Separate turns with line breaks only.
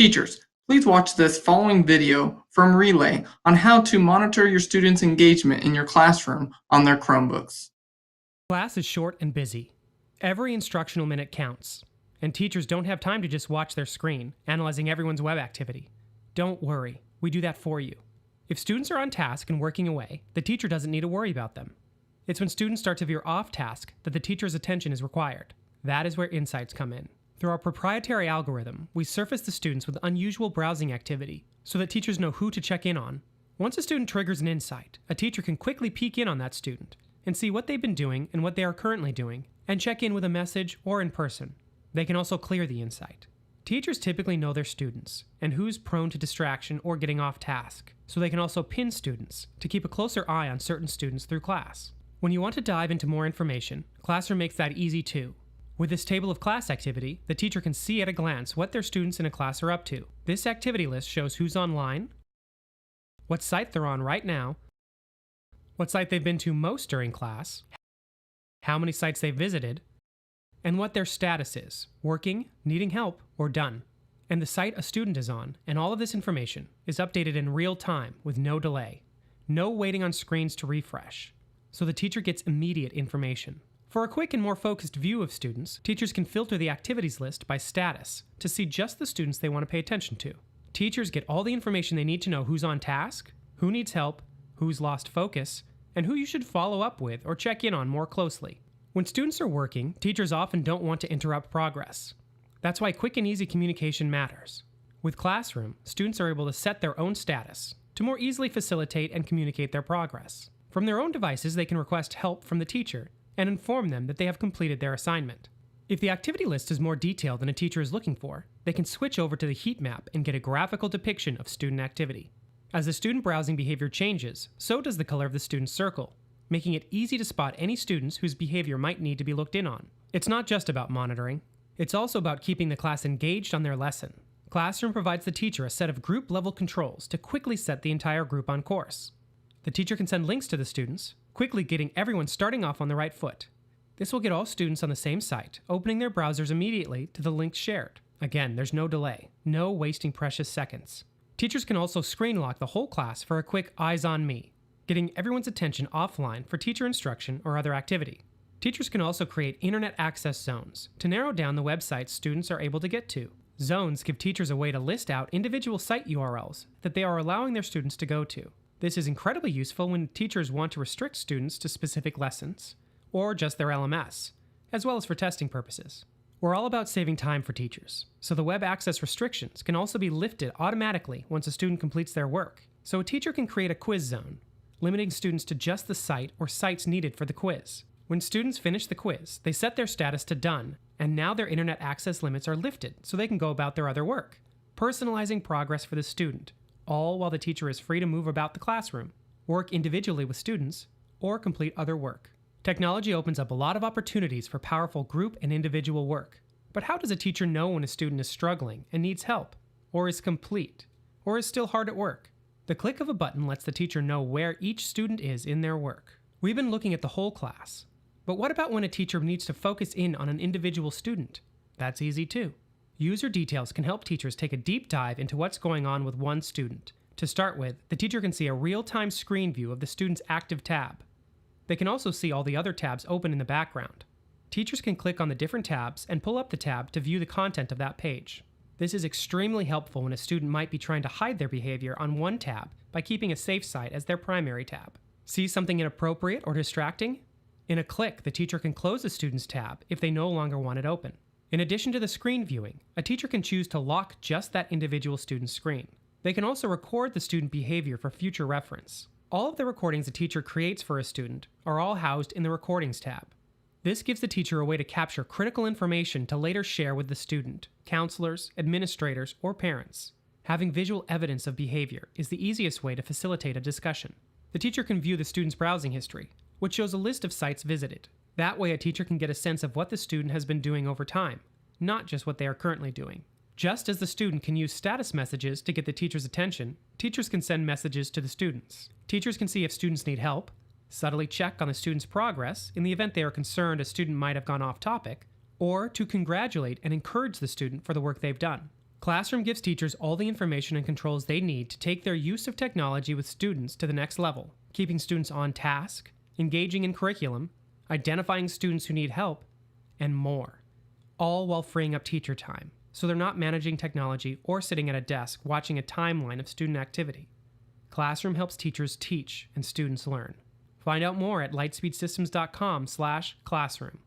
Teachers, please watch this following video from Relay on how to monitor your students' engagement in your classroom on their Chromebooks.
Class is short and busy. Every instructional minute counts, and teachers don't have time to just watch their screen, analyzing everyone's web activity. Don't worry, we do that for you. If students are on task and working away, the teacher doesn't need to worry about them. It's when students start to veer off task that the teacher's attention is required. That is where insights come in. Through our proprietary algorithm, we surface the students with unusual browsing activity so that teachers know who to check in on. Once a student triggers an insight, a teacher can quickly peek in on that student and see what they've been doing and what they are currently doing, and check in with a message or in person. They can also clear the insight. Teachers typically know their students and who's prone to distraction or getting off task, so they can also pin students to keep a closer eye on certain students through class. When you want to dive into more information, Classroom makes that easy too. With this table of class activity, the teacher can see at a glance what their students in a class are up to. This activity list shows who's online, what site they're on right now, what site they've been to most during class, how many sites they've visited, and what their status is, working, needing help, or done. And the site a student is on, and all of this information is updated in real time with no delay. No waiting on screens to refresh, so the teacher gets immediate information. For a quick and more focused view of students, teachers can filter the activities list by status to see just the students they want to pay attention to. Teachers get all the information they need to know who's on task, who needs help, who's lost focus, and who you should follow up with or check in on more closely. When students are working, teachers often don't want to interrupt progress. That's why quick and easy communication matters. With Classroom, students are able to set their own status to more easily facilitate and communicate their progress. From their own devices, they can request help from the teacher and inform them that they have completed their assignment. If the activity list is more detailed than a teacher is looking for, they can switch over to the heat map and get a graphical depiction of student activity. As the student browsing behavior changes, so does the color of the student's circle, making it easy to spot any students whose behavior might need to be looked in on. It's not just about monitoring, it's also about keeping the class engaged on their lesson. Classroom provides the teacher a set of group-level controls to quickly set the entire group on course. The teacher can send links to the students, quickly getting everyone starting off on the right foot. This will get all students on the same site, opening their browsers immediately to the links shared. Again, there's no delay, no wasting precious seconds. Teachers can also screen lock the whole class for a quick eyes on me, getting everyone's attention offline for teacher instruction or other activity. Teachers can also create internet access zones to narrow down the websites students are able to get to. Zones give teachers a way to list out individual site URLs that they are allowing their students to go to. This is incredibly useful when teachers want to restrict students to specific lessons, or just their LMS, as well as for testing purposes. We're all about saving time for teachers, so the web access restrictions can also be lifted automatically once a student completes their work. So a teacher can create a quiz zone, limiting students to just the site or sites needed for the quiz. When students finish the quiz, they set their status to done, and now their internet access limits are lifted so they can go about their other work, personalizing progress for the student, all while the teacher is free to move about the classroom, work individually with students, or complete other work. Technology opens up a lot of opportunities for powerful group and individual work. But how does a teacher know when a student is struggling and needs help, or is complete, or is still hard at work? The click of a button lets the teacher know where each student is in their work. We've been looking at the whole class. But what about when a teacher needs to focus in on an individual student? That's easy too. User details can help teachers take a deep dive into what's going on with one student. To start with, the teacher can see a real-time screen view of the student's active tab. They can also see all the other tabs open in the background. Teachers can click on the different tabs and pull up the tab to view the content of that page. This is extremely helpful when a student might be trying to hide their behavior on one tab by keeping a safe site as their primary tab. See something inappropriate or distracting? In a click, the teacher can close the student's tab if they no longer want it open. In addition to the screen viewing, a teacher can choose to lock just that individual student's screen. They can also record the student behavior for future reference. All of the recordings a teacher creates for a student are all housed in the Recordings tab. This gives the teacher a way to capture critical information to later share with the student, counselors, administrators, or parents. Having visual evidence of behavior is the easiest way to facilitate a discussion. The teacher can view the student's browsing history, which shows a list of sites visited. That way a teacher can get a sense of what the student has been doing over time, not just what they are currently doing. Just as the student can use status messages to get the teacher's attention, teachers can send messages to the students. Teachers can see if students need help, subtly check on the student's progress in the event they are concerned a student might have gone off topic, or to congratulate and encourage the student for the work they've done. Classroom gives teachers all the information and controls they need to take their use of technology with students to the next level, keeping students on task, engaging in curriculum, identifying students who need help, and more. All while freeing up teacher time, so they're not managing technology or sitting at a desk watching a timeline of student activity. Classroom helps teachers teach and students learn. Find out more at lightspeedsystems.com/classroom.